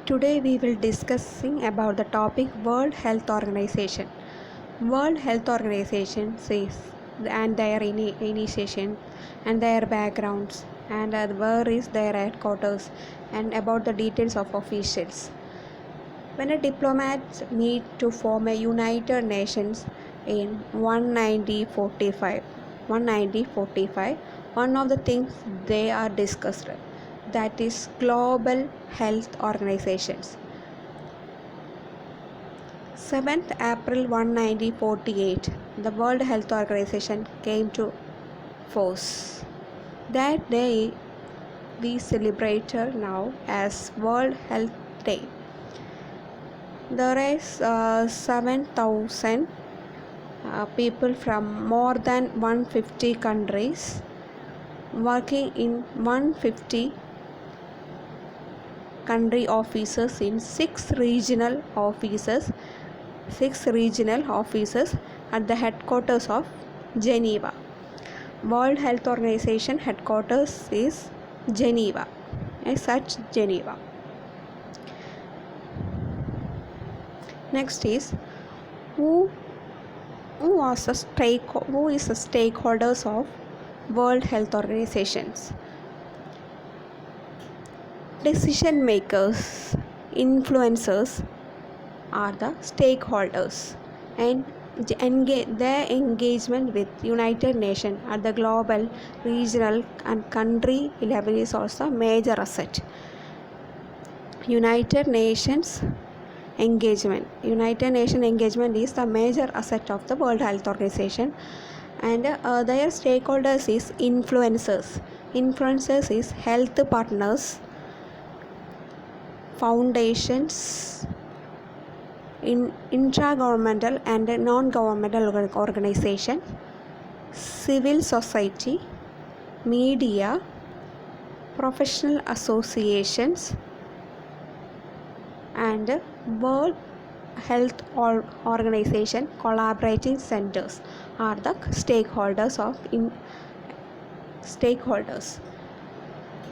Today we will discussing about the topic World Health Organization. World Health Organization says and their initiation and their backgrounds and where is their headquarters and about the details of officials. When a diplomats meet to form a United Nations in 1945, one of the things they are discussed, that is global health organizations. 7th April 1948, the World Health Organization came to force. That day we celebrate now as World Health Day. There is 7,000 people from more than 150 countries working in 150 country offices in six regional offices at the headquarters of Geneva. World Health Organization headquarters is Geneva, as such Geneva. Next is who is the stakeholders of World Health Organizations. Decision makers, influencers are the stakeholders, and their engagement with United Nations at the global, regional and country level is also a major asset. United Nations engagement is the major asset of the World Health Organization, and their stakeholders is influencers is health partners, foundations, intragovernmental and non-governmental organization, civil society, media, professional associations, and World Health Organization collaborating centers are the stakeholders.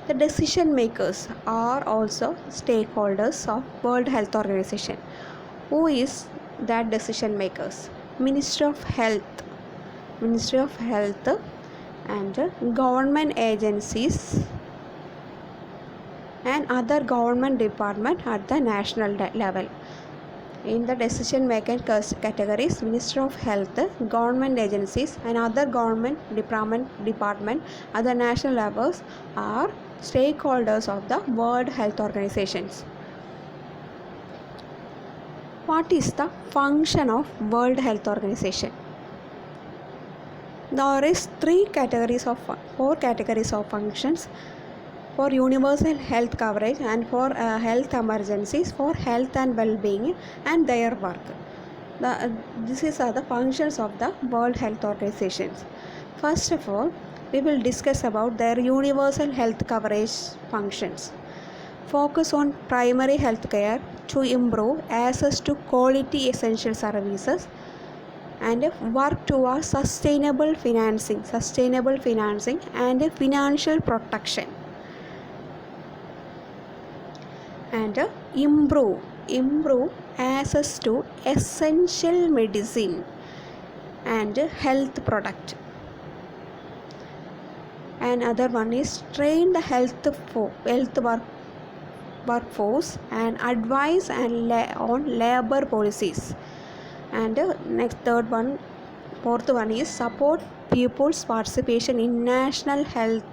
The decision makers are also stakeholders of World Health Organization. Who is that decision makers? Ministry of Health and government agencies and other government department at the national level. In the decision making categories, Ministry of Health, government agencies and other government department at the national levels are stakeholders of the World Health Organizations. What is the function of World Health Organization? There is four categories of functions: for universal health coverage and for health emergencies, for health and well-being and their work. These are the functions of the World Health Organizations. First of all, we will discuss about their universal health coverage functions. Focus on primary health care to improve access to quality essential services and work towards sustainable financing and financial protection, and improve access to essential medicine and health product. Another one is train the health workforce and advise on labor policies. And fourth one is support people's participation in national health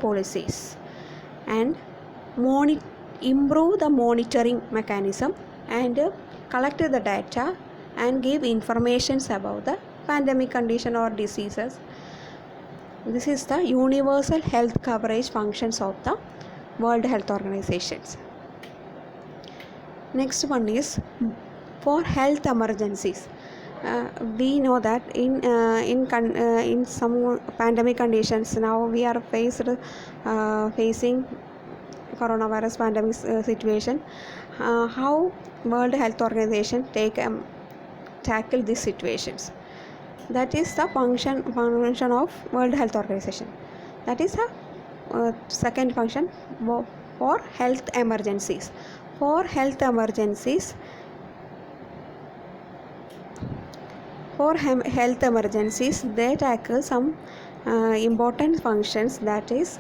policies, and improve the monitoring mechanism and collect the data and give information about the pandemic condition or diseases. This is the universal health coverage functions of the World Health Organizations. Next one is for health emergencies. We know that in some pandemic conditions now we are facing coronavirus pandemic situation. How World Health Organization tackle these situations? That is the function of World Health Organization. That is the second function, or health emergencies. For health emergencies, they tackle some important functions, that is,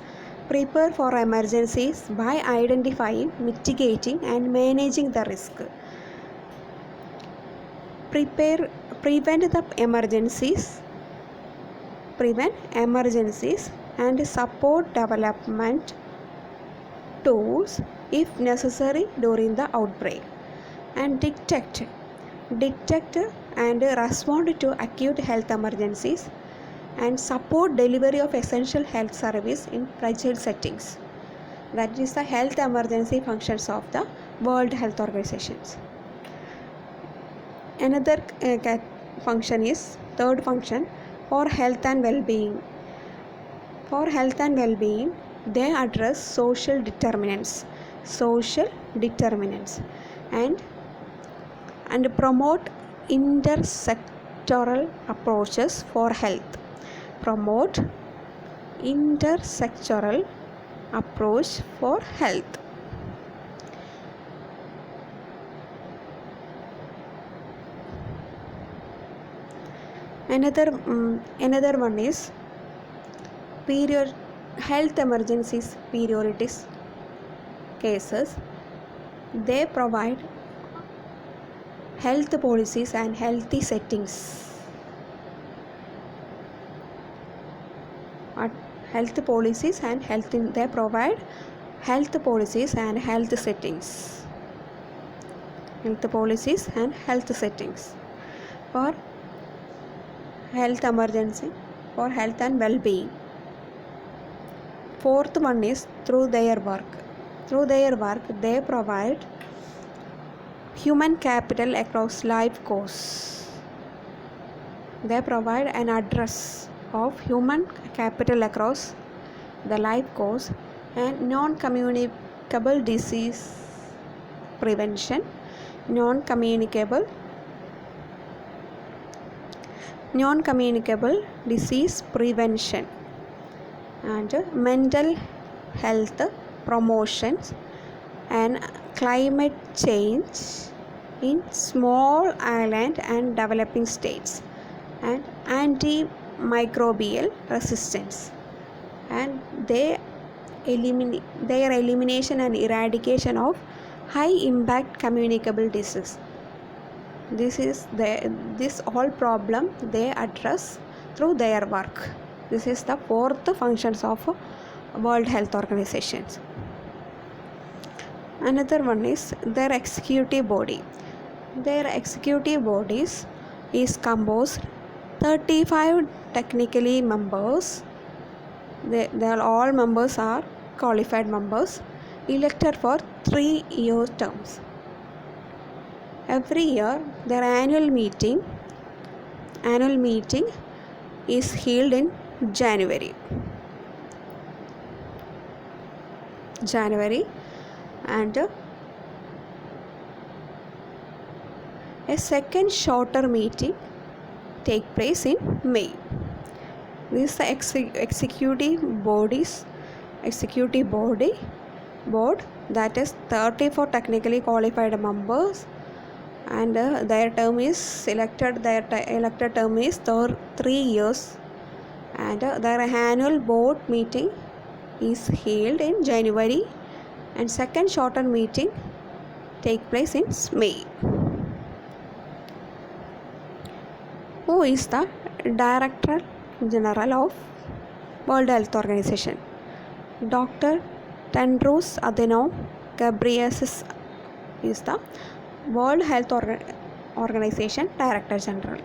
prepare for emergencies by identifying, mitigating and managing the risk. Prevent emergencies and support development tools if necessary during the outbreak, and detect and respond to acute health emergencies, and support delivery of essential health service in fragile settings. That is the health emergency functions of the World Health Organization. Another function is third function, for health and well-being. For health and well-being, they address social determinants and promote intersectoral approaches for health. Approach for health. Another one is health emergencies priorities cases. They provide health policies and healthy settings. They provide health policies and health settings. For health emergency, for health and well-being. Fourth one is through their work, they provide human capital across life course. They provide an address of human capital across the life course and non-communicable disease prevention, non-communicable disease prevention, and mental health promotions, and climate change in small island and developing states, and antimicrobial resistance, and their elimination and eradication of high impact communicable disease. This all problem they address through their work. This is the fourth functions of World Health Organization. Another one is their executive body. Their executive bodies is composed 35 technically members. All members are qualified members, elected for 3-year terms. Every year their annual meeting is held in January, and a second shorter meeting take place in May. This is the executive board, that is 34 technically qualified members, and their term is elected term is 3 years, and their annual board meeting is held in January, and second shorter meeting take place in May. Who is the Director General of World Health Organization? Dr. Tedros Adhanom Ghebreyesus is the World Health Organization Director General.